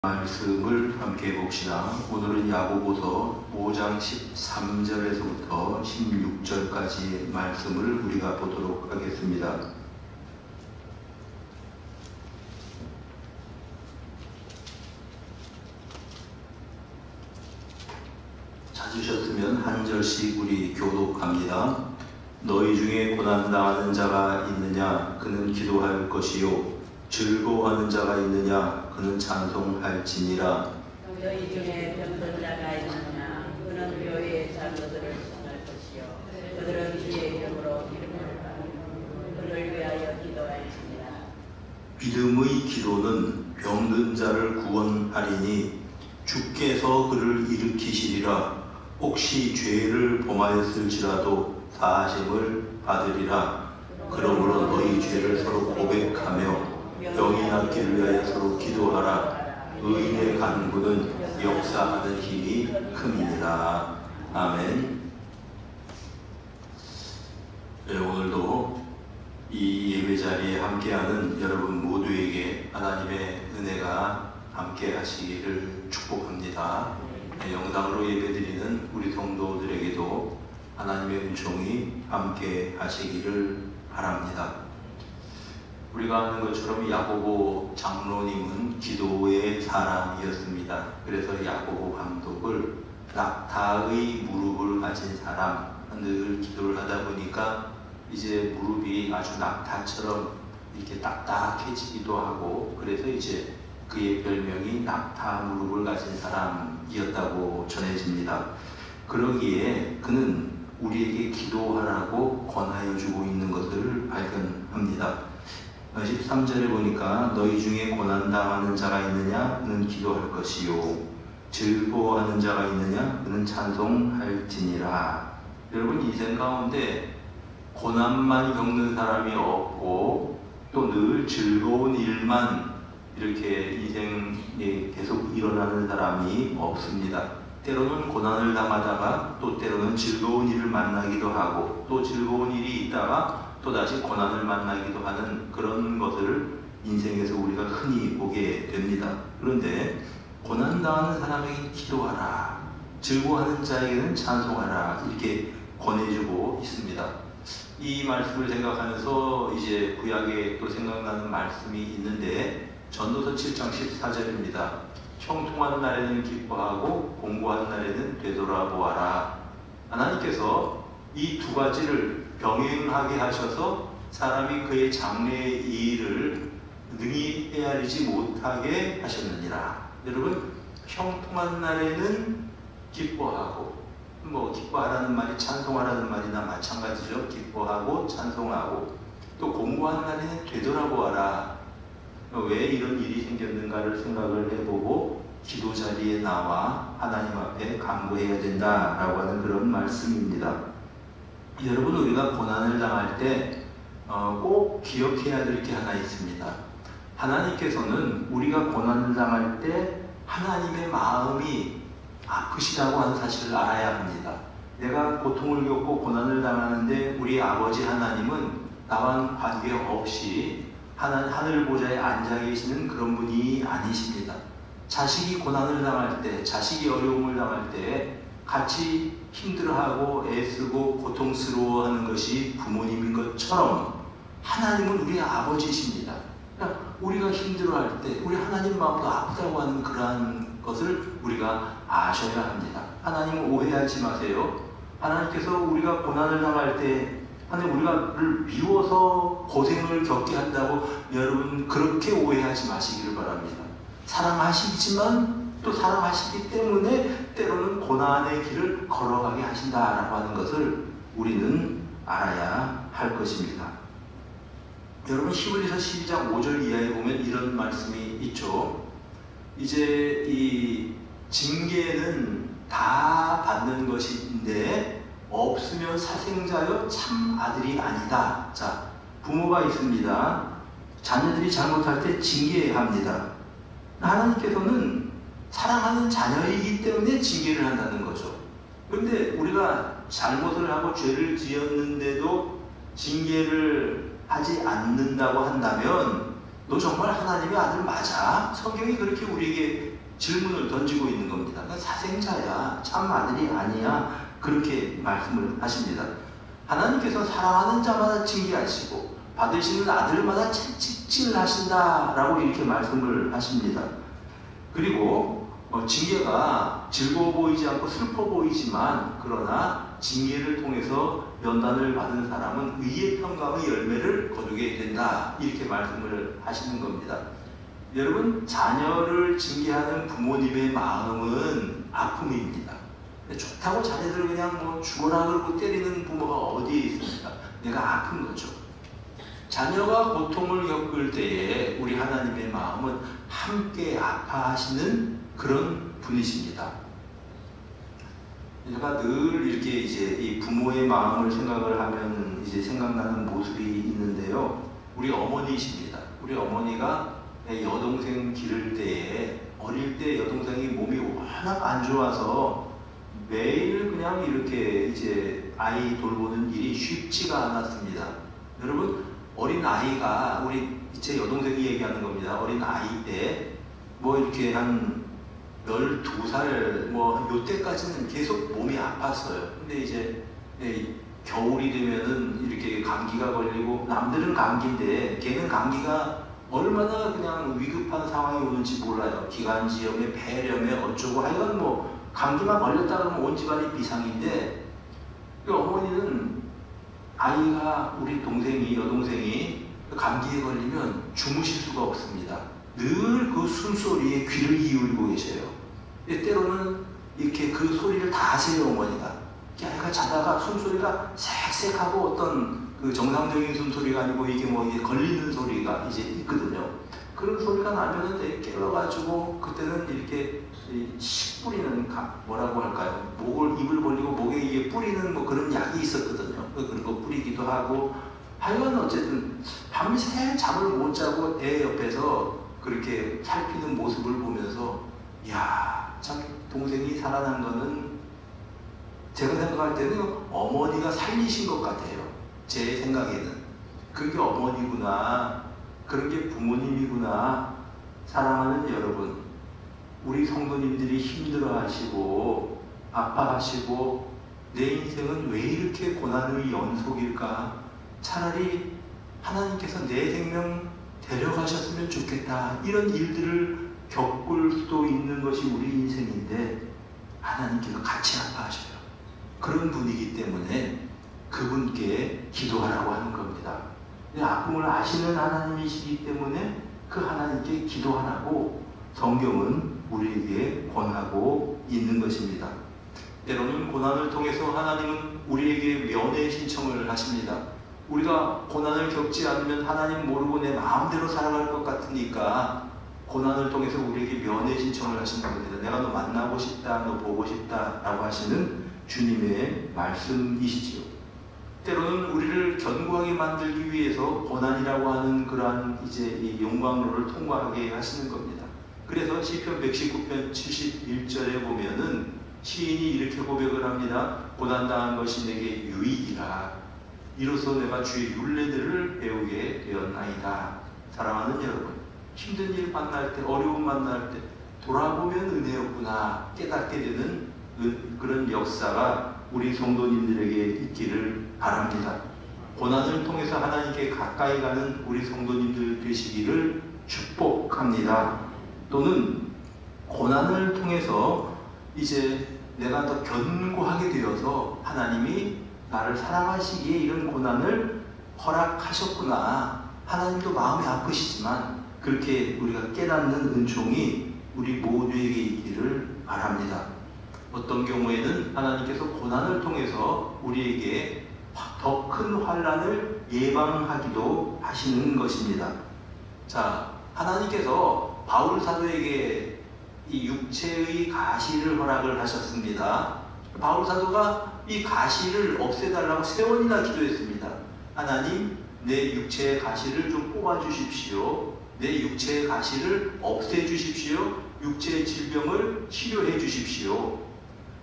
말씀을 함께 봅시다. 오늘은 야고보서 5장 13절에서부터 16절까지의 말씀을 우리가 보도록 하겠습니다. 찾으셨으면 한 절씩 우리 교독합니다. 너희 중에 고난당하는 자가 있느냐? 그는 기도할 것이요 즐거워하는 자가 있느냐? 그는 찬송할지니라. 너희 중에 병든 자가 있느냐? 그는 교회의 장로들을 청할 것이요 그들은 주의 이름으로 기름을 받으며 그를 위하여 기도할지니라. 믿음의 기도는 병든 자를 구원하리니 주께서 그를 일으키시리라. 혹시 죄를 범하였을지라도 사하심을 받으리라. 그러므로 너희 죄를 서로 고백하며 병이 낫기를 위하여 서로 기도하라. 의인의 간구는 역사하는 힘이 큼이니라. 아멘. 네, 오늘도 이 예배 자리에 함께하는 여러분 모두에게 하나님의 은혜가 함께 하시기를 축복합니다. 네, 영상으로 예배드리는 우리 성도들에게도 하나님의 은총이 함께 하시기를 바랍니다. 우리가 아는 것처럼 야고보 장로님은 기도의 사람이었습니다. 그래서 야고보 감독을 낙타의 무릎을 가진 사람, 늘 기도를 하다 보니까 이제 무릎이 아주 낙타처럼 이렇게 딱딱해지기도 하고, 그래서 이제 그의 별명이 낙타 무릎을 가진 사람이었다고 전해집니다. 그러기에 그는 우리에게 기도하라고 권하여 주고 있는 것을 발견합니다. 13절에 보니까 너희 중에 고난당하는 자가 있느냐? 그는 기도할 것이요 즐거워하는 자가 있느냐? 그는 찬송할지니라. 여러분, 인생 가운데 고난만 겪는 사람이 없고 또 늘 즐거운 일만 이렇게 인생에 계속 일어나는 사람이 없습니다. 때로는 고난을 당하다가 또 때로는 즐거운 일을 만나기도 하고 또 즐거운 일이 있다가 또다시 고난을 만나기도 하는 그런 것을 인생에서 우리가 흔히 보게 됩니다. 그런데 고난당하는 사람에게 기도하라, 즐거워하는 자에게는 찬송하라, 이렇게 권해주고 있습니다. 이 말씀을 생각하면서 이제 구약에 또 생각나는 말씀이 있는데 전도서 7장 14절입니다. 형통한 날에는 기뻐하고 공고한 날에는 되돌아보아라. 하나님께서 이 두 가지를 병행하게 하셔서 사람이 그의 장래의 일을 능히 헤아리지 못하게 하셨느니라. 여러분, 형통한 날에는 기뻐하고, 기뻐하라는 말이 찬송하라는 말이나 마찬가지죠. 기뻐하고 찬송하고. 또 공고한 날에는 되돌아보아라. 왜 이런 일이 생겼는가를 생각을 해보고 기도 자리에 나와 하나님 앞에 간구해야 된다라고 하는 그런 말씀입니다. 여러분, 우리가 고난을 당할 때 꼭 기억해야 될 게 하나 있습니다. 하나님께서는 우리가 고난을 당할 때 하나님의 마음이 아프시다고 하는 사실을 알아야 합니다. 내가 고통을 겪고 고난을 당하는데 우리 아버지 하나님은 나와는 관계없이 하늘 보좌에 앉아 계시는 그런 분이 아니십니다. 자식이 고난을 당할 때, 자식이 어려움을 당할 때 같이 힘들어하고 애쓰고 고통스러워하는 것이 부모님인 것처럼 하나님은 우리 아버지십니다. 그러니까 우리가 힘들어할 때 우리 하나님 마음도 아프다고 하는 그러한 것을 우리가 아셔야 합니다. 하나님은 오해하지 마세요. 하나님께서 우리가 고난을 당할 때 하나님 우리가 미워서 고생을 겪게 한다고 여러분 그렇게 오해하지 마시기를 바랍니다. 사랑하시지만 또 사랑하시기 때문에 때로는 고난의 길을 걸어가게 하신다라고 하는 것을 우리는 알아야 할 것입니다. 여러분, 히브리서 12장 5절 이하에 보면 이런 말씀이 있죠. 이제 이 징계는 다 받는 것인데 없으면 사생자여 참 아들이 아니다. 자, 부모가 있습니다. 자녀들이 잘못할 때 징계합니다. 하나님께서는 사랑하는 자녀이기 때문에 징계를 한다는 거죠. 그런데 우리가 잘못을 하고 죄를 지었는데도 징계를 하지 않는다고 한다면 너 정말 하나님의 아들 맞아? 성경이 그렇게 우리에게 질문을 던지고 있는 겁니다. 그러니까 사생자야, 참 아들이 아니야, 그렇게 말씀을 하십니다. 하나님께서 사랑하는 자마다 징계하시고 받으시는 아들마다 채찍질 하신다라고 이렇게 말씀을 하십니다. 그리고 징계가 즐거워 보이지 않고 슬퍼 보이지만, 그러나 징계를 통해서 연단을 받은 사람은 의의 평강의 열매를 거두게 된다, 이렇게 말씀을 하시는 겁니다. 여러분, 자녀를 징계하는 부모님의 마음은 아픔입니다. 좋다고 자녀들 그냥 죽어라 그러고 때리는 부모가 어디에 있습니까? 내가 아픈 거죠. 자녀가 고통을 겪을 때에 우리 하나님의 마음은 함께 아파하시는 그런 분이십니다. 제가 늘 이렇게 이제 이 부모의 마음을 생각을 하면 이제 생각나는 모습이 있는데요. 우리 어머니이십니다. 우리 어머니가 여동생 기를 때에, 어릴 때 여동생이 몸이 워낙 안 좋아서 매일 그냥 이렇게 이제 아이 돌보는 일이 쉽지가 않았습니다. 여러분, 어린 아이가, 우리 제 여동생이 얘기하는 겁니다. 어린 아이 때 이렇게 한 12살 요때까지는 계속 몸이 아팠어요. 근데 이제 겨울이 되면은 이렇게 감기가 걸리고, 남들은 감기인데 걔는 감기가 얼마나 그냥 위급한 상황이 오는지 몰라요. 기관지염에 폐렴에 어쩌고 하여간 감기만 걸렸다 그러면 온 집안이 비상인데, 그 어머니는 아이가, 우리 여동생이 감기에 걸리면 주무실 수가 없습니다. 늘 그 숨소리에 귀를 기울이고 계셔요. 때로는 이렇게 그 소리를 다 하세요, 어머니가. 아이가 자다가 숨소리가 색색하고 어떤 그 정상적인 숨소리가 아니고 이게 걸리는 소리가 이제 있거든요. 그런 소리가 나면은 깨워가지고 그때는 이렇게 식 뿌리는, 뭐라고 할까요? 입을 벌리고 목에 뿌리는 그런 약이 있었거든요. 그런 거 뿌리기도 하고, 하여간 어쨌든 밤새 잠을 못 자고 애 옆에서 그렇게 살피는 모습을 보면서, 이야, 참 동생이 살아난 거는 제가 생각할 때는 어머니가 살리신 것 같아요. 제 생각에는. 그게 어머니구나, 그런 게 부모님이구나. 사랑하는 여러분, 우리 성도님들이 힘들어하시고 아파하시고 내 인생은 왜 이렇게 고난의 연속일까? 차라리 하나님께서 내 생명 데려가셨으면 좋겠다, 이런 일들을 겪을 수도 있는 것이 우리 인생인데 하나님께서 같이 아파하셔요. 그런 분이기 때문에 그분께 기도하라고 하는 겁니다. 아픔을 아시는 하나님이시기 때문에 그 하나님께 기도하라고 성경은 우리에게 권하고 있는 것입니다. 때로는 고난을 통해서 하나님은 우리에게 면회 신청을 하십니다. 우리가 고난을 겪지 않으면 하나님 모르고 내 마음대로 살아갈 것 같으니까 고난을 통해서 우리에게 면회 신청을 하시는 겁니다. 내가 너 만나고 싶다, 너 보고 싶다 라고 하시는 주님의 말씀이시지요. 때로는 우리를 견고하게 만들기 위해서 고난이라고 하는 그러한 이제 이 용광로를 통과하게 하시는 겁니다. 그래서 시편 119편 71절에 보면은 시인이 이렇게 고백을 합니다. 고난당한 것이 내게 유익이라. 이로써 내가 주의 율례들을 배우게 되었나이다. 사랑하는 여러분, 힘든 일 만날 때, 어려움 만날 때 돌아보면 은혜였구나 깨닫게 되는 그런 역사가 우리 성도님들에게 있기를 바랍니다. 고난을 통해서 하나님께 가까이 가는 우리 성도님들 되시기를 축복합니다. 또는 고난을 통해서 이제 내가 더 견고하게 되어서 하나님이 나를 사랑하시기에 이런 고난을 허락하셨구나. 하나님도 마음이 아프시지만 그렇게 우리가 깨닫는 은총이 우리 모두에게 있기를 바랍니다. 어떤 경우에는 하나님께서 고난을 통해서 우리에게 더 큰 환난을 예방하기도 하시는 것입니다. 자, 하나님께서 바울 사도에게 이 육체의 가시를 허락을 하셨습니다. 바울 사도가 이 가시를 없애달라고 3번이나 기도했습니다. 하나님, 내 육체의 가시를 좀 뽑아주십시오. 내 육체의 가시를 없애주십시오. 육체의 질병을 치료해 주십시오.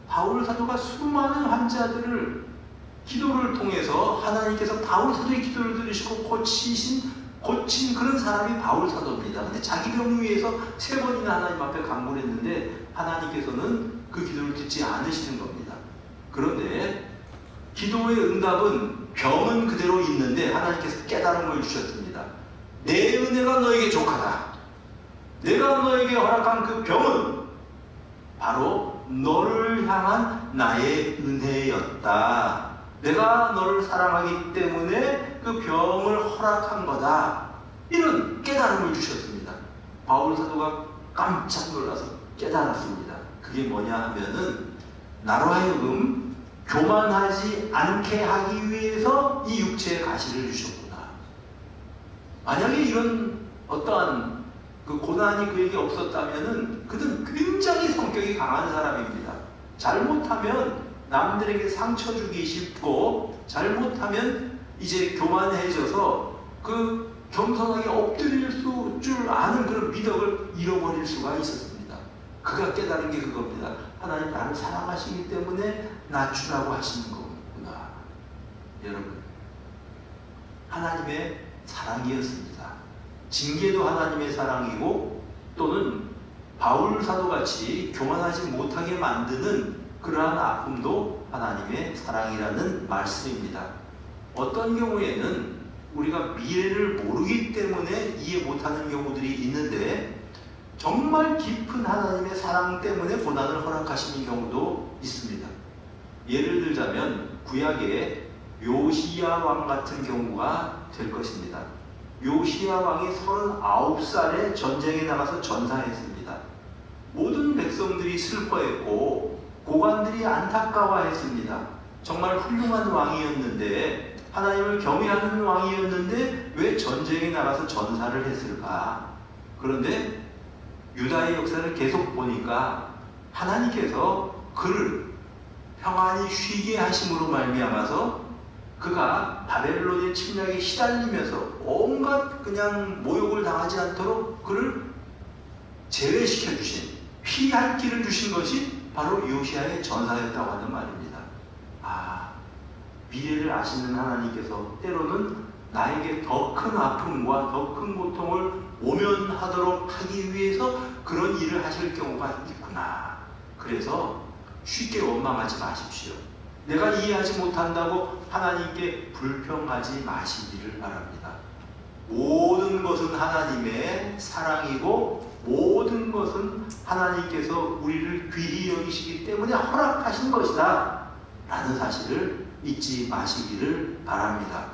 바울 사도가 수많은 환자들을 기도를 통해서 하나님께서 바울 사도의 기도를 들으시고 고치신 고친 그런 사람이 바울 사도입니다. 근데 자기 병을 위해서 3번이나 하나님 앞에 간구를 했는데 하나님께서는 그 기도를 듣지 않으시는 겁니다. 그런데 기도의 응답은 병은 그대로 있는데 하나님께서 깨달음을 주셨습니다. 내 은혜가 너에게 족하다. 내가 너에게 허락한 그 병은 바로 너를 향한 나의 은혜였다. 내가 너를 사랑하기 때문에 그 병을 허락한 거다. 이런 깨달음을 주셨습니다. 바울 사도가 깜짝 놀라서 깨달았습니다. 그게 뭐냐 하면은 나로 하여금 교만하지 않게 하기 위해서 이 육체의 가시를 주셨구나. 만약에 이런 어떠한 그 고난이 그에게 없었다면은 그는 굉장히 성격이 강한 사람입니다. 잘못하면 남들에게 상처 주기 쉽고 잘못하면 이제 교만해져서 그 겸손하게 엎드릴 줄 아는 그런 미덕을 잃어버릴 수가 있었습니다. 그가 깨달은 게 그겁니다. 하나님 나를 사랑하시기 때문에 낮추라고 하시는 거구나. 여러분, 하나님의 사랑이었습니다. 징계도 하나님의 사랑이고 또는 바울 사도같이 교만하지 못하게 만드는 그러한 아픔도 하나님의 사랑이라는 말씀입니다. 어떤 경우에는 우리가 미래를 모르기 때문에 이해 못하는 경우들이 있는데 정말 깊은 하나님의 사랑 때문에 고난을 허락하시는 경우도 있습니다. 예를 들자면 구약의 요시야 왕 같은 경우가 될 것입니다. 요시야 왕이 39살에 전쟁에 나가서 전사했습니다. 모든 백성들이 슬퍼했고 고관들이 안타까워했습니다. 정말 훌륭한 왕이었는데 하나님을 경외하는 왕이었는데 왜 전쟁에 나가서 전사를 했을까? 그런데 유다의 역사를 계속 보니까 하나님께서 그를 평안히 쉬게 하심으로 말미암아서 그가 바벨론의 침략에 시달리면서 온갖 그냥 모욕을 당하지 않도록 그를 제외시켜 주신, 피할 길을 주신 것이 바로 요시야의 전사였다고 하는 말입니다. 미래를 아시는 하나님께서 때로는 나에게 더 큰 아픔과 더 큰 고통을 모면하도록 하기 위해서 그런 일을 하실 경우가 있구나. 그래서 쉽게 원망하지 마십시오. 내가 이해하지 못한다고 하나님께 불평하지 마시기를 바랍니다. 모든 것은 하나님의 사랑이고 모든 것은 하나님께서 우리를 귀히 여기시기 때문에 허락하신 것이다 라는 사실을 잊지 마시기를 바랍니다.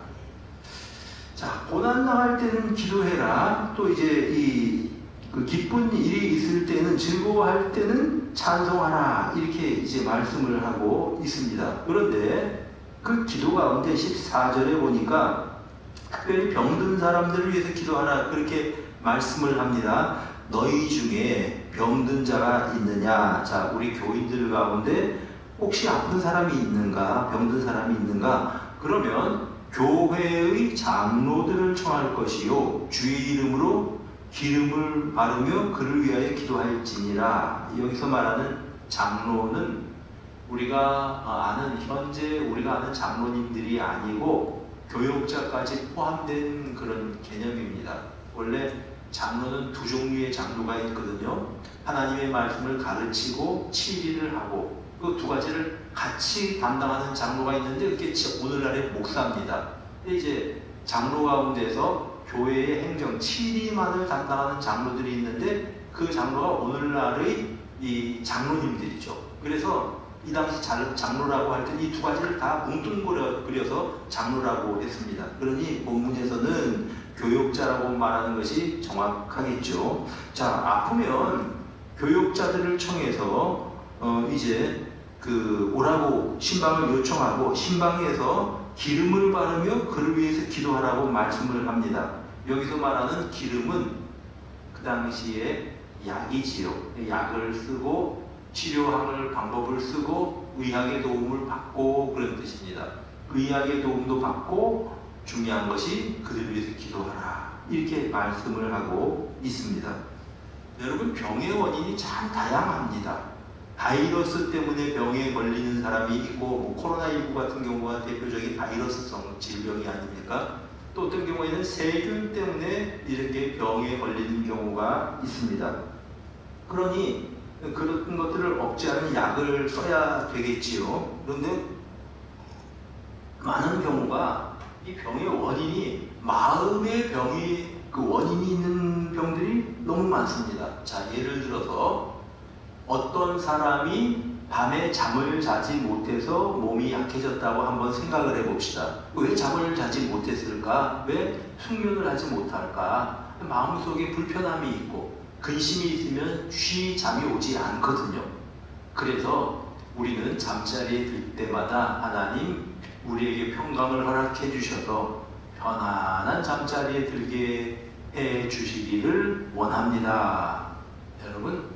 자, 고난당할 때는 기도해라. 또 이제 그 기쁜 일이 있을 때는, 즐거워할 때는 찬송하라. 이렇게 이제 말씀을 하고 있습니다. 그런데 그 기도 가운데 14절에 보니까 특별히 병든 사람들을 위해서 기도하라. 그렇게 말씀을 합니다. 너희 중에 병든 자가 있느냐? 자, 우리 교인들 가운데 혹시 아픈 사람이 있는가? 병든 사람이 있는가? 그러면 교회의 장로들을 청할 것이요 주의 이름으로 기름을 바르며 그를 위하여 기도할지니라. 여기서 말하는 장로는 우리가 아는 현재 우리가 아는 장로님들이 아니고 교역자까지 포함된 그런 개념입니다. 원래 장로는 2종류의 장로가 있거든요. 하나님의 말씀을 가르치고 치리를 하고 그 2가지를 같이 담당하는 장로가 있는데 그게 오늘날의 목사입니다. 근데 이제 장로 가운데서 교회의 행정, 치리만을 담당하는 장로들이 있는데 그 장로가 오늘날의 이 장로님들이죠. 그래서 이 당시 장로라고 할 때는 이 2가지를 다 뭉뚱그려서 장로라고 했습니다. 그러니 본문에서는 교역자라고 말하는 것이 정확하겠죠. 자, 아프면 교역자들을 청해서 이제 오라고 신방을 요청하고 신방에서 기름을 바르며 그를 위해서 기도하라고 말씀을 합니다. 여기서 말하는 기름은 그 당시에 약이지요. 약을 쓰고 치료할 방법을 쓰고 의학의 도움을 받고 그런 뜻입니다. 의학의 도움도 받고 중요한 것이 그들을 위해서 기도하라. 이렇게 말씀을 하고 있습니다. 여러분, 병의 원인이 참 다양합니다. 바이러스 때문에 병에 걸리는 사람이 있고 코로나19 같은 경우가 대표적인 바이러스성 질병이 아닙니까? 또 어떤 경우에는 세균 때문에 이렇게 병에 걸리는 경우가 있습니다. 그러니 그런 것들을 억제하는 약을 써야 되겠지요. 그런데 많은 경우가 이 병의 원인이 마음의 병이 그 원인이 있는 병들이 너무 많습니다. 자, 예를 들어서 어떤 사람이 밤에 잠을 자지 못해서 몸이 약해졌다고 한번 생각을 해봅시다. 왜 잠을 자지 못했을까? 왜 숙면을 하지 못할까? 마음속에 불편함이 있고 근심이 있으면 쉬 잠이 오지 않거든요. 그래서 우리는 잠자리에 들 때마다 하나님 우리에게 평강을 허락해 주셔서 편안한 잠자리에 들게 해 주시기를 원합니다. 여러분,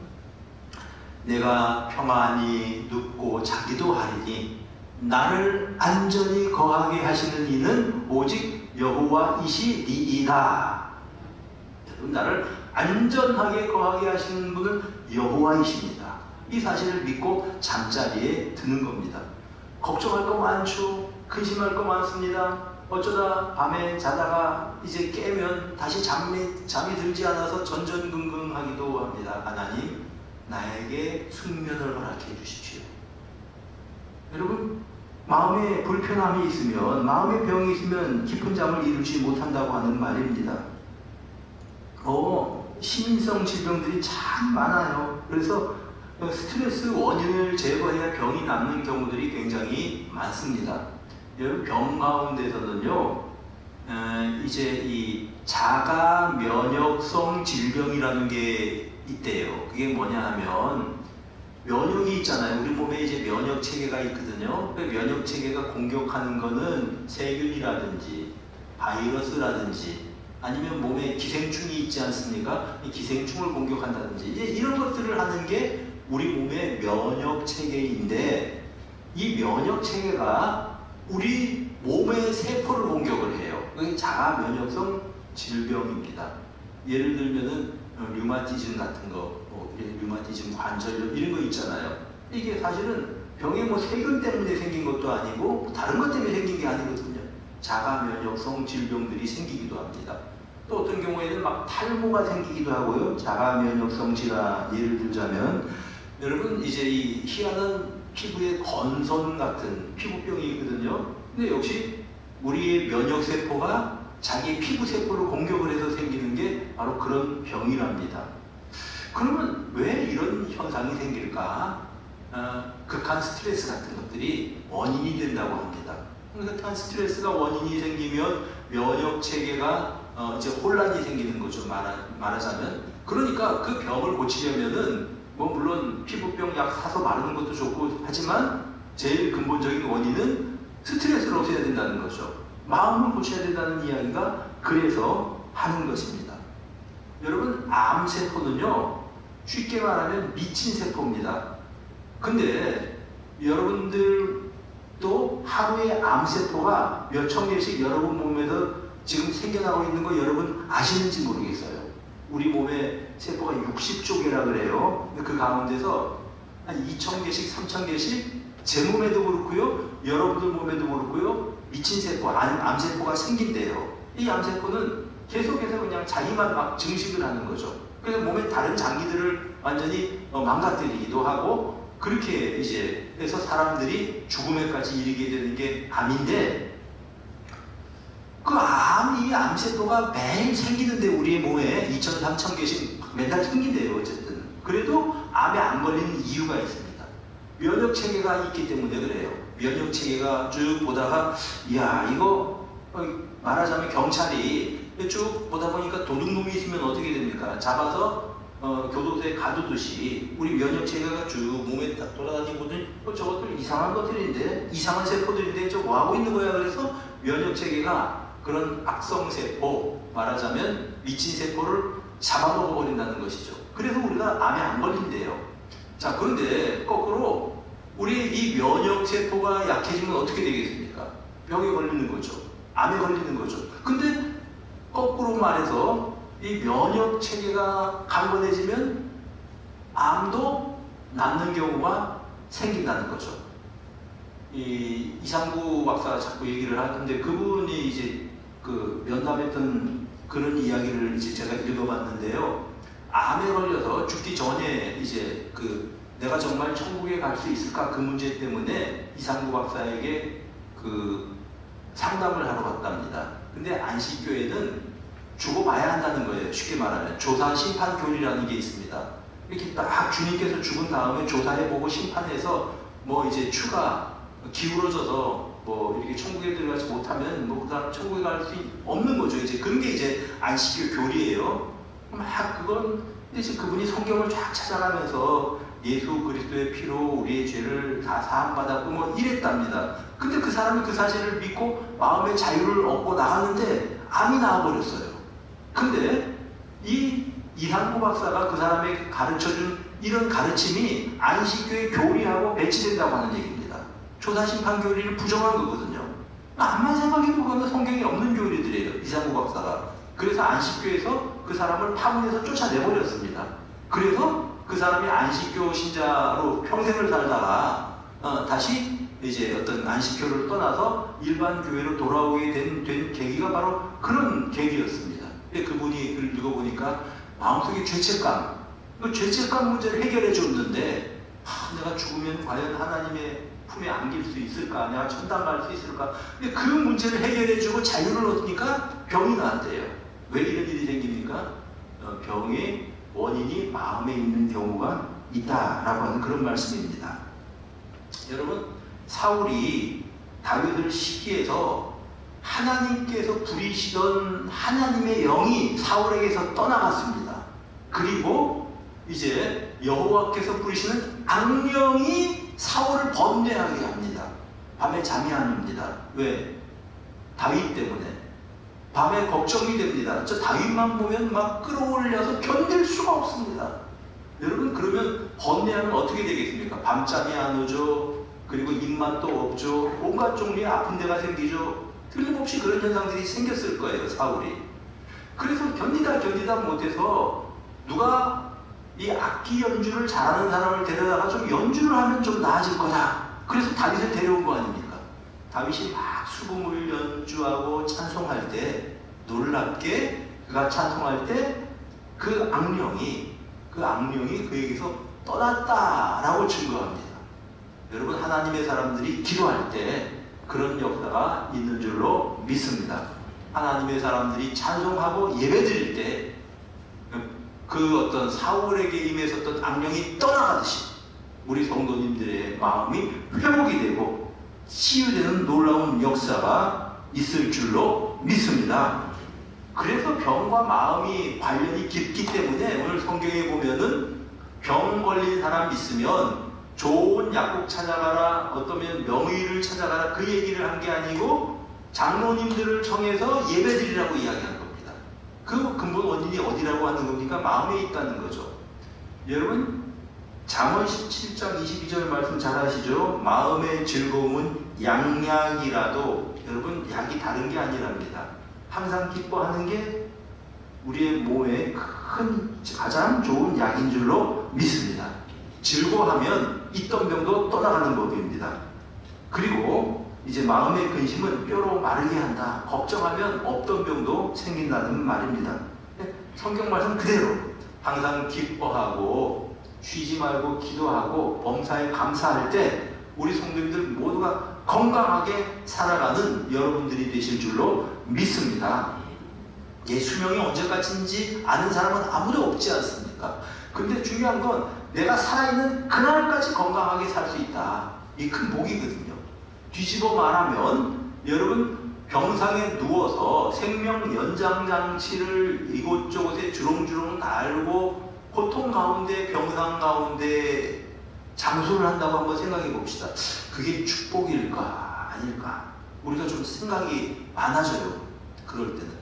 내가 평안히 눕고 자기도 하리니 나를 안전히 거하게 하시는 이는 오직 여호와이시니이다. 여러분, 나를 안전하게 거하게 하시는 분은 여호와이십니다. 이 사실을 믿고 잠자리에 드는 겁니다. 걱정할 거 많죠. 근심할 거 많습니다. 어쩌다 밤에 자다가 이제 깨면 다시 잠이 들지 않아서 전전긍긍하기도 합니다. 하나님, 나에게 숙면을 허락해 주십시오. 여러분, 마음에 불편함이 있으면, 마음의 병이 있으면 깊은 잠을 이루지 못한다고 하는 말입니다. 심인성 질병들이 참 많아요. 그래서 스트레스 원인을 제거해야 병이 낫는 경우들이 굉장히 많습니다. 여러분, 병 가운데서는요, 이제 이 자가 면역성 질병이라는 게 있대요. 그게 뭐냐 하면, 면역이 있잖아요. 우리 몸에 이제 면역 체계가 있거든요. 그 면역 체계가 공격하는 거는 세균이라든지 바이러스라든지 아니면 몸에 기생충이 있지 않습니까? 이 기생충을 공격한다든지 이제 이런 것들을 하는 게 우리 몸의 면역 체계인데, 이 면역 체계가 우리 몸의 세포를 공격을 해요. 그게 자가 면역성 질병입니다. 예를 들면은 류마티즘 같은 거, 류마티즘 관절염 이런 거 있잖아요. 이게 사실은 병이 뭐 세균 때문에 생긴 것도 아니고 다른 것 때문에 생긴 게 아니거든요. 자가 면역성 질병들이 생기기도 합니다. 또 어떤 경우에는 막 탈모가 생기기도 하고요. 자가 면역성 질환 예를 들자면, 여러분, 이제 이 희한한 피부에 건선 같은 피부병이 있거든요. 근데 역시 우리의 면역세포가 자기 피부세포를 공격을 해서 생기는 게 바로 그런 병이랍니다. 그러면 왜 이런 현상이 생길까? 극한 스트레스 같은 것들이 원인이 된다고 합니다. 극한 스트레스가 원인이 생기면 면역체계가 이제 혼란이 생기는 거죠. 말하자면. 그러니까 그 병을 고치려면은 뭐 물론 피부병 약 사서 바르는 것도 좋고 하지만 제일 근본적인 원인은 스트레스를 없애야 된다는 거죠. 마음을 고쳐야 된다는 이야기가 그래서 하는 것입니다. 여러분, 암세포는요, 쉽게 말하면 미친 세포입니다. 근데 여러분들도 하루에 암세포가 몇천 개씩 여러분 몸에서 지금 생겨나고 있는 거 여러분 아시는지 모르겠어요. 우리 몸에 세포가 60조 개라 그래요. 그 가운데서 한 2,000개씩, 3,000개씩 제 몸에도 그렇고요, 여러분들 몸에도 그렇고요, 미친 세포, 암세포가 생긴대요. 이 암세포는 계속해서 그냥 자기만 막 증식을 하는 거죠. 그래서 몸의 다른 장기들을 완전히 망가뜨리기도 하고, 그렇게 이제 해서 사람들이 죽음에까지 이르게 되는 게 암인데, 그 이 암세포가 매일 생기는데 우리의 몸에 2,000, 3,000개씩 맨날 생긴대요. 어쨌든. 그래도 암에 안 걸리는 이유가 있습니다. 면역체계가 있기 때문에 그래요. 면역체계가 쭉 보다가, 이야, 이거 말하자면 경찰이 쭉 보다 보니까 도둑놈이 있으면 어떻게 됩니까? 잡아서 교도소에 가두듯이 우리 면역체계가 쭉 몸에 돌아다니거든. 저것들 이상한 것들인데, 이상한 세포들인데 저 뭐하고 있는 거야? 그래서 면역체계가 그런 악성세포, 말하자면 미친 세포를 잡아먹어버린다는 것이죠. 그래서 우리가 암에 안 걸린대요. 자, 그런데 거꾸로 우리 이 면역세포가 약해지면 어떻게 되겠습니까? 병에 걸리는 거죠. 암에 걸리는 거죠. 근데 거꾸로 말해서 이 면역체계가 강건해지면 암도 낫는 경우가 생긴다는 거죠. 이상구 박사가 자꾸 얘기를 하는데, 그분이 이제 면담했던 그런 이야기를 이제 제가 읽어봤는데요. 암에 걸려서 죽기 전에 이제 내가 정말 천국에 갈 수 있을까 그 문제 때문에 이상구 박사에게 상담을 하러 갔답니다. 근데 안식교회는 죽어봐야 한다는 거예요. 쉽게 말하면 조사 심판 교리라는 게 있습니다. 이렇게 딱 주님께서 죽은 다음에 조사해보고 심판해서 뭐 이제 추가 기울어져서 뭐 이렇게 천국에 들어가지 못하면 뭐 그 사람 천국에 갈 수 없는 거죠. 이제 그런 게 이제 안식교 교리예요. 막 그건 이제 그분이 성경을 쫙 찾아가면서 예수 그리스도의 피로 우리의 죄를 다 사함받았고 뭐 이랬답니다. 근데 그 사람이 그 사실을 믿고 마음의 자유를 얻고 나갔는데 암이 나와버렸어요. 근데 이 이상구 박사가 그 사람에게 가르쳐준 이런 가르침이 안식교의 교리하고 매치된다고 하는 얘기입니다. 조사심판 교리를 부정한 거거든요. 암만 생각해도 그건 성경에 없는 교리들이에요. 이상구 박사가. 그래서 안식교에서 그 사람을 파문해서 쫓아내버렸습니다. 그래서 그 사람이 안식교 신자로 평생을 살다가 다시 이제 어떤 안식교를 떠나서 일반 교회로 돌아오게 된 계기가 바로 그런 계기였습니다. 그분이 글을 읽어보니까 마음속에 죄책감, 그 죄책감 문제를 해결해 줬는데 내가 죽으면 과연 하나님의 품에 안길 수 있을까? 내가 천당 갈 수 있을까? 근데 그 문제를 해결해 주고 자유를 얻으니까 병이 나왔대요. 왜 이런 일이 생깁니까? 병의 원인이 마음에 있는 경우가 있다라고 하는 그런 말씀입니다. 여러분, 사울이 다윗을 시기해서 하나님께서 부리시던 하나님의 영이 사울에게서 떠나갔습니다. 그리고 이제 여호와께서 부리시는 악령이 사울을 번뇌하게 합니다. 밤에 잠이 안 옵니다. 왜? 다윗 때문에. 밤에 걱정이 됩니다. 저 다윗만 보면 막 끌어올려서 견딜 수가 없습니다. 여러분, 그러면 번뇌하면 어떻게 되겠습니까? 밤잠이 안 오죠. 그리고 입맛도 없죠. 온갖 종류의 아픈 데가 생기죠. 틀림없이 그런 현상들이 생겼을 거예요, 사울이. 그래서 견디다 못해서 누가 이 악기 연주를 잘하는 사람을 데려다가 좀 연주를 하면 좀 나아질 거다. 그래서 다윗을 데려온 거 아닙니까? 다윗이 막 수금을 연주하고 찬송할 때 놀랍게 그가 찬송할 때 그 악령이 그에게서 떠났다라고 증거합니다. 여러분, 하나님의 사람들이 기도할 때 그런 역사가 있는 줄로 믿습니다. 하나님의 사람들이 찬송하고 예배드릴 때 그 어떤 사울에게 임했었던 악령이 떠나가듯이 우리 성도님들의 마음이 회복이 되고 치유되는 놀라운 역사가 있을 줄로 믿습니다. 그래서 병과 마음이 관련이 깊기 때문에 오늘 성경에 보면은 병 걸린 사람 있으면 좋은 약국 찾아가라, 어떠면 명의를 찾아가라, 그 얘기를 한 게 아니고 장로님들을 청해서 예배드리라고 이야기한 겁니다. 그 근본 원인이 어디라고 하는 겁니까? 마음에 있다는 거죠. 여러분, 잠언 17장 22절 말씀 잘 아시죠? 마음의 즐거움은 양약이라도, 여러분, 약이 다른 게 아니랍니다. 항상 기뻐하는 게 우리의 몸에 가장 좋은 약인 줄로 믿습니다. 즐거워하면 있던 병도 떠나가는 법입니다. 그리고 이제 마음의 근심은 뼈로 마르게 한다. 걱정하면 없던 병도 생긴다는 말입니다. 성경 말씀 그대로 항상 기뻐하고 쉬지 말고 기도하고 범사에 감사할 때 우리 성도님들 모두가 건강하게 살아가는 여러분들이 되실 줄로 믿습니다. 수명이 언제까지인지 아는 사람은 아무도 없지 않습니까? 근데 중요한 건 내가 살아있는 그날까지 건강하게 살 수 있다. 이 큰 복이거든요. 뒤집어 말하면 여러분, 병상에 누워서 생명 연장 장치를 이곳저곳에 주렁주렁 달고 고통 가운데, 병상 가운데 장수를 한다고 한번 생각해 봅시다. 그게 축복일까 아닐까? 우리가 좀 생각이 많아져요. 그럴 때는.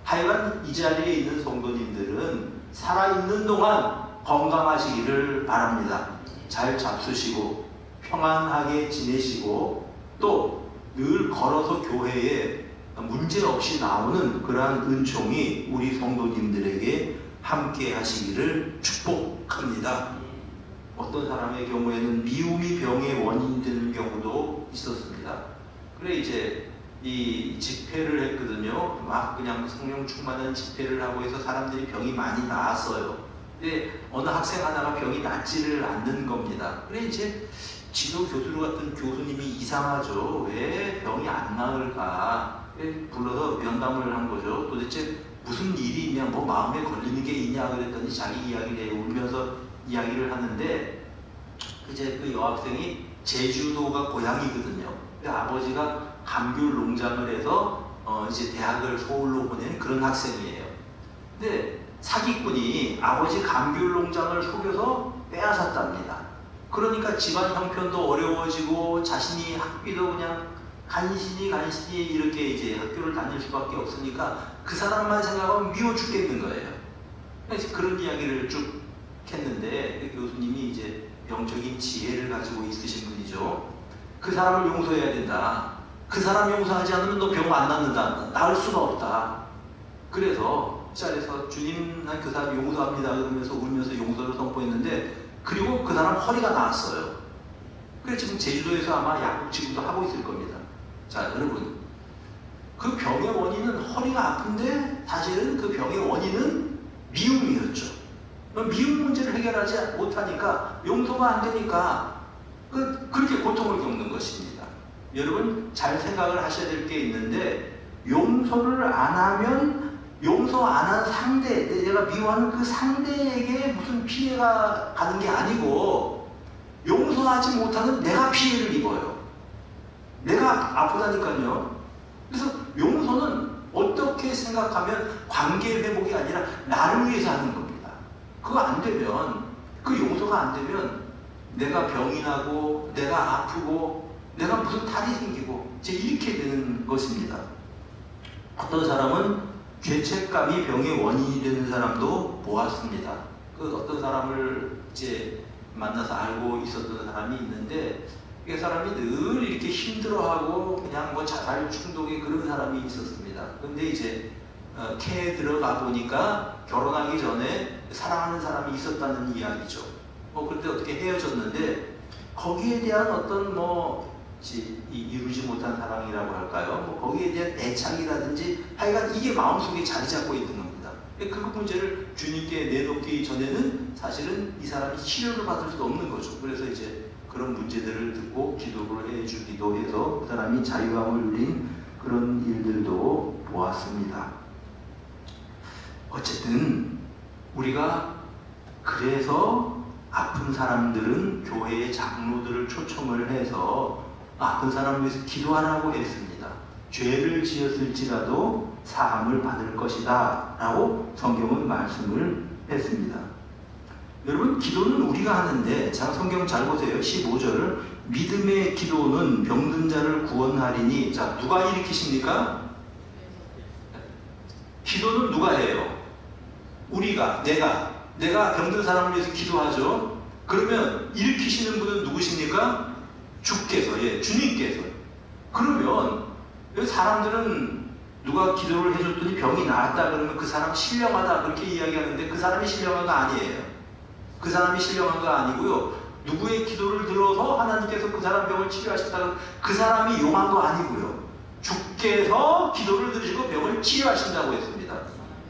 하여간 이 자리에 있는 성도님들은 살아있는 동안 건강하시기를 바랍니다. 잘 잡수시고 평안하게 지내시고 또 늘 걸어서 교회에 문제없이 나오는 그러한 은총이 우리 성도님들에게 함께 하시기를 축복합니다. 어떤 사람의 경우에는 미움이 병의 원인이 되는 경우도 있었습니다. 그래 이제 이 집회를 했거든요. 막 그냥 성령 충만한 집회를 하고 해서 사람들이 병이 많이 나았어요. 근데 어느 학생 하나가 병이 낫지를 않는 겁니다. 그래 이제 지도 교수로 같은 교수님이 이상하죠. 왜 병이 안 나을까? 불러서 면담을 한 거죠. 도대체 무슨 일이 있냐, 뭐 마음에 걸리는 게 있냐 그랬더니 자기 이야기를 해요. 울면서 이야기를 하는데 이제 그 여학생이 제주도가 고향이거든요. 근데 아버지가 감귤 농장을 해서 이제 대학을 서울로 보낸 그런 학생이에요. 근데 사기꾼이 아버지 감귤 농장을 속여서 빼앗았답니다. 그러니까 집안 형편도 어려워지고 자신이 학비도 그냥 간신히 이렇게 이제 학교를 다닐 수밖에 없으니까 그 사람만 생각하면 미워 죽겠는 거예요. 그래서 그런 이야기를 쭉 했는데 그 교수님이 이제 영적인 지혜를 가지고 있으신 분이죠. 그 사람을 용서해야 된다. 그 사람 용서하지 않으면 너 병 안 낫는다. 나을 수가 없다. 그래서 그 자리에서 주님 난 그 사람 용서합니다 그러면서 울면서 용서를 선포했는데 그리고 그 사람 허리가 나았어요. 그래서 지금 제주도에서 아마 약국 지금도 하고 있을 겁니다. 자 여러분 그 병의 원인은 허리가 아픈데 사실은 그 병의 원인은 미움이었죠. 미움 문제를 해결하지 못하니까 용서가 안 되니까 그렇게 고통을 겪는 것입니다. 여러분 잘 생각을 하셔야 될 게 있는데 용서를 안 하면 용서 안 한 상대, 내가 미워하는 그 상대에게 무슨 피해가 가는 게 아니고 용서하지 못하는 내가 피해를 입어요. 내가 아프다니까요. 그래서 용서는 어떻게 생각하면 관계 회복이 아니라 나를 위해서 하는 겁니다. 그거 안 되면, 그 용서가 안 되면 내가 병이 나고 내가 아프고 내가 무슨 탈이 생기고 이제 이렇게 되는 것입니다. 어떤 사람은 죄책감이 병의 원인이 되는 사람도 보았습니다. 그 어떤 사람을 이제 만나서 알고 있었던 사람이 있는데 그 사람이 늘 이렇게 힘들어하고 그냥 뭐 자살 충동에 그런 사람이 있었습니다. 근데 이제 캐에 들어가 보니까 결혼하기 전에 사랑하는 사람이 있었다는 이야기죠. 그런데 어떻게 헤어졌는데 거기에 대한 어떤 이루지 못한 사랑이라고 할까요? 거기에 대한 애착이라든지 하여간 이게 마음속에 자리 잡고 있는 겁니다. 그 문제를 주님께 내놓기 전에는 사실은 이 사람이 치료를 받을 수 없는 거죠. 그래서 이제 그런 문제들을 듣고 기도를 해주기도 해서 그 사람이 자유함을 누린 그런 일들도 보았습니다. 어쨌든 우리가 그래서 아픈 사람들은 교회의 장로들을 초청을 해서 아픈 사람을 위해서 기도하라고 했습니다. 죄를 지었을지라도 사함을 받을 것이다 라고 성경은 말씀을 했습니다. 여러분 기도는 우리가 하는데 자 성경 잘 보세요. 15절 믿음의 기도는 병든 자를 구원하리니 자 누가 일으키십니까? 기도는 누가 해요? 우리가 내가 병든 사람을 위해서 기도하죠. 그러면 일으키시는 분은 누구십니까? 주께서, 주님께서. 그러면 사람들은 누가 기도를 해줬더니 병이 나았다 그러면 그 사람 신령하다 그렇게 이야기하는데 그 사람이 신령한 거 아니에요. 그 사람이 신령한 거 아니고요. 누구의 기도를 들어서 하나님께서 그 사람 병을 치료하신다 그 사람이 용한 거 아니고요. 주께서 기도를 들으시고 병을 치료하신다고 했습니다.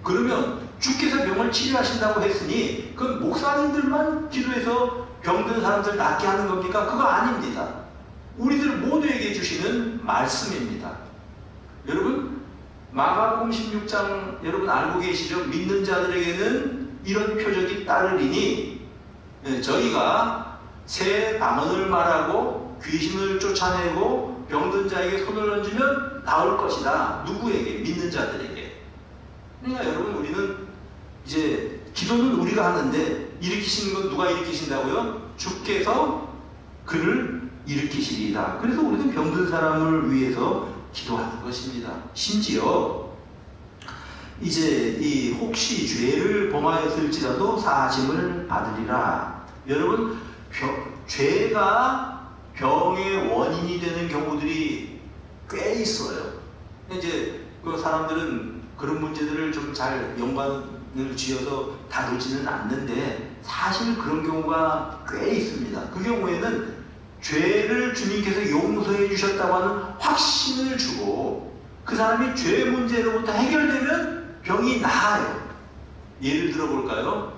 그러면 주께서 병을 치료하신다고 했으니 그 목사님들만 기도해서 병든 사람들 낫게 하는 겁니까? 그거 아닙니다. 우리들 모두에게 주시는 말씀입니다. 여러분 마가복음 16장 여러분 알고 계시죠? 믿는 자들에게는 이런 표적이 따르리니 저희가 새 방언을 말하고 귀신을 쫓아내고 병든 자에게 손을 얹으면 나을 것이다. 누구에게? 믿는 자들에게. 그러니까 여러분 우리는 이제 기도는 우리가 하는데 일으키시는 건 누가 일으키신다고요? 주께서 그를 일으키시리이다. 그래서 우리는 병든 사람을 위해서 기도하는 것입니다. 심지어 이제 혹시 죄를 범하였을지라도 사하심을 받으리라. 여러분 죄가 병의 원인이 되는 경우들이 꽤 있어요. 이제 그 사람들은 그런 문제들을 좀 잘 연관을 지어서 다루지는 않는데 사실 그런 경우가 꽤 있습니다. 그 경우에는 죄를 주님께서 용서해 주셨다고 하는 확신을 주고 그 사람이 죄 문제로부터 해결되면 병이 나아요. 예를 들어 볼까요?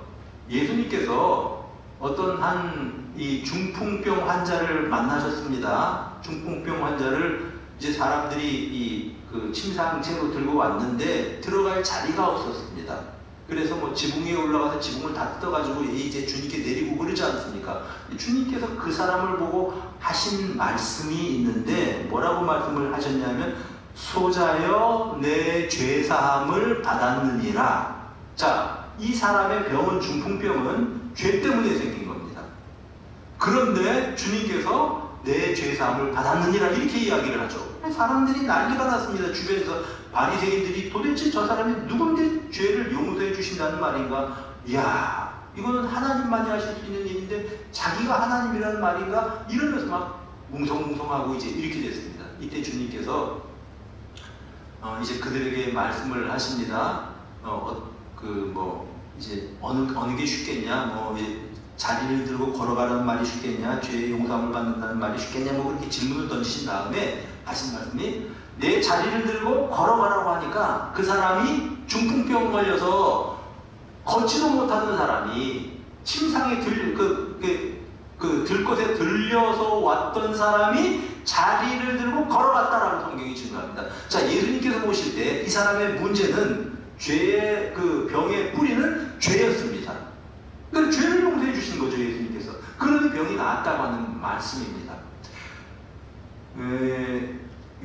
예수님께서 어떤 한 이 중풍병 환자를 만나셨습니다. 중풍병 환자를 이제 사람들이 그 침상채로 들고 왔는데 들어갈 자리가 없었습니다. 그래서 뭐 지붕 위에 올라가서 지붕을 다 뜯어가지고 이제 주님께 내리고 그러지 않습니까? 주님께서 그 사람을 보고 하신 말씀이 있는데 뭐라고 말씀을 하셨냐면 소자여 내 죄사함을 받았느니라. 자, 이 사람의 병은 중풍병은 죄 때문에 생긴 겁니다. 그런데 주님께서 내 죄사함을 받았느니라 이렇게 이야기를 하죠. 사람들이 난리가 났습니다. 주변에서 바리새인들이 도대체 저 사람이 누군데 죄를 용서해 주신다는 말인가? 이야, 이거는 하나님만이 하실 수 있는 일인데 자기가 하나님이라는 말인가? 이러면서 막 뭉성뭉성하고 이제 이렇게 됐습니다. 이때 주님께서 이제 그들에게 말씀을 하십니다. 이제 어느 게 쉽겠냐? 자리를 들고 걸어가라는 말이 쉽겠냐? 죄의 용서함을 받는다는 말이 쉽겠냐? 그렇게 질문을 던지신 다음에 하신 말씀이 내 자리를 들고 걸어가라고 하니까 그 사람이 중풍병 걸려서 걷지도 못하는 사람이 침상에 들것에 들려서 왔던 사람이 자리를 들고 걸어갔다라고 성경이 증거합니다. 자, 예수님께서 보실 때 이 사람의 문제는 죄의 그 병의 뿌리는 죄였습니다. 그러니까 죄를 용서해 주신 거죠, 예수님께서. 그런 병이 나았다고 하는 말씀입니다.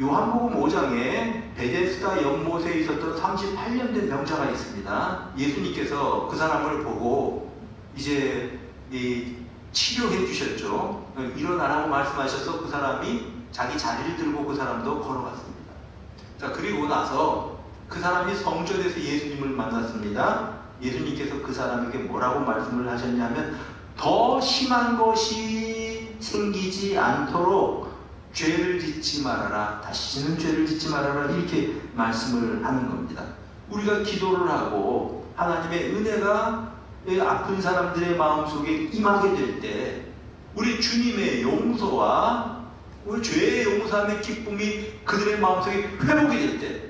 요한복음 5장에 베데스다 연못에 있었던 38년 된 병자가 있습니다. 예수님께서 그 사람을 보고 이제 치료해 주셨죠. 일어나라고 말씀하셔서 그 사람이 자기 자리를 들고 그 사람도 걸어갔습니다. 자, 그리고 나서 그 사람이 성전에서 예수님을 만났습니다. 예수님께서 그 사람에게 뭐라고 말씀을 하셨냐면 더 심한 것이 생기지 않도록 죄를 짓지 말아라. 다시는 죄를 짓지 말아라. 이렇게 말씀을 하는 겁니다. 우리가 기도를 하고 하나님의 은혜가 아픈 사람들의 마음속에 임하게 될 때 우리 주님의 용서와 우리 죄의 용서함의 기쁨이 그들의 마음속에 회복이 될 때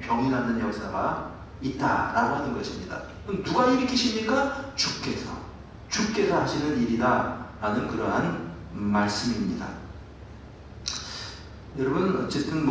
병이 낫는 역사가 있다라고 하는 것입니다. 누가 일으키십니까? 주께서 하시는 일이다 라는 그러한 말씀입니다. 여러분, 어쨌든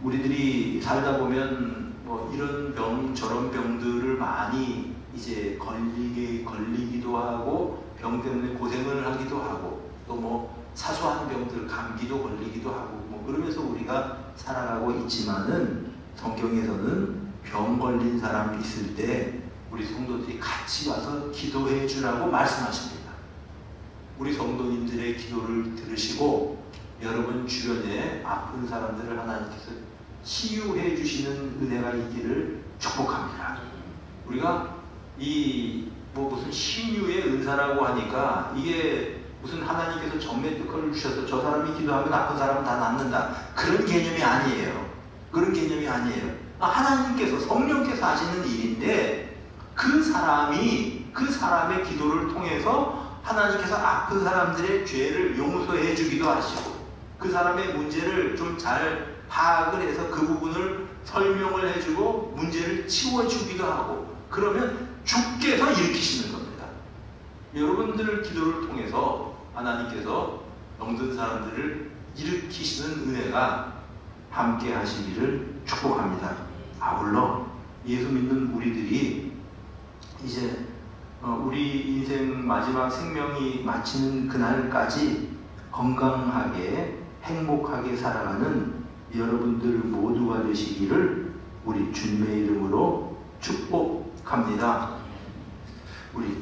우리들이 살다 보면 이런 병 저런 병들을 많이 이제 걸리기도 하고 병 때문에 고생을 하기도 하고 또 사소한 병들 감기도 걸리기도 하고 그러면서 우리가 살아가고 있지만은 성경에서는 병 걸린 사람이 있을 때 우리 성도들이 같이 와서 기도해 주라고 말씀하십니다. 우리 성도님들의 기도를 들으시고 여러분 주변에 아픈 사람들을 하나님께서 치유해 주시는 은혜가 있기를 축복합니다. 우리가 무슨 신유의 은사라고 하니까 이게 무슨 하나님께서 정면 특허를 주셔서 저 사람이 기도하면 아픈 사람은 다 낫는다. 그런 개념이 아니에요. 그런 개념이 아니에요. 하나님께서 성령께서 하시는 일인데 그 사람의 기도를 통해서 하나님께서 아픈 사람들의 죄를 용서해 주기도 하시고 그 사람의 문제를 좀 잘 파악을 해서 그 부분을 설명을 해주고 문제를 치워주기도 하고 그러면 주께서 일으키시는 겁니다. 여러분들 기도를 통해서 하나님께서 병든 사람들을 일으키시는 은혜가 함께 하시기를 축복합니다. 아울러 예수 믿는 우리들이 이제 우리 인생 마지막 생명이 마치는 그날까지 건강하게 행복하게 살아가는 여러분들 모두가 되시기를 우리 주님의 이름으로 축복합니다. 우리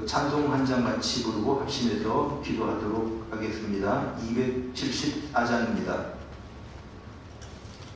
찬송 한 장 같이 부르고 합심해서 기도하도록 하겠습니다. 274장입니다.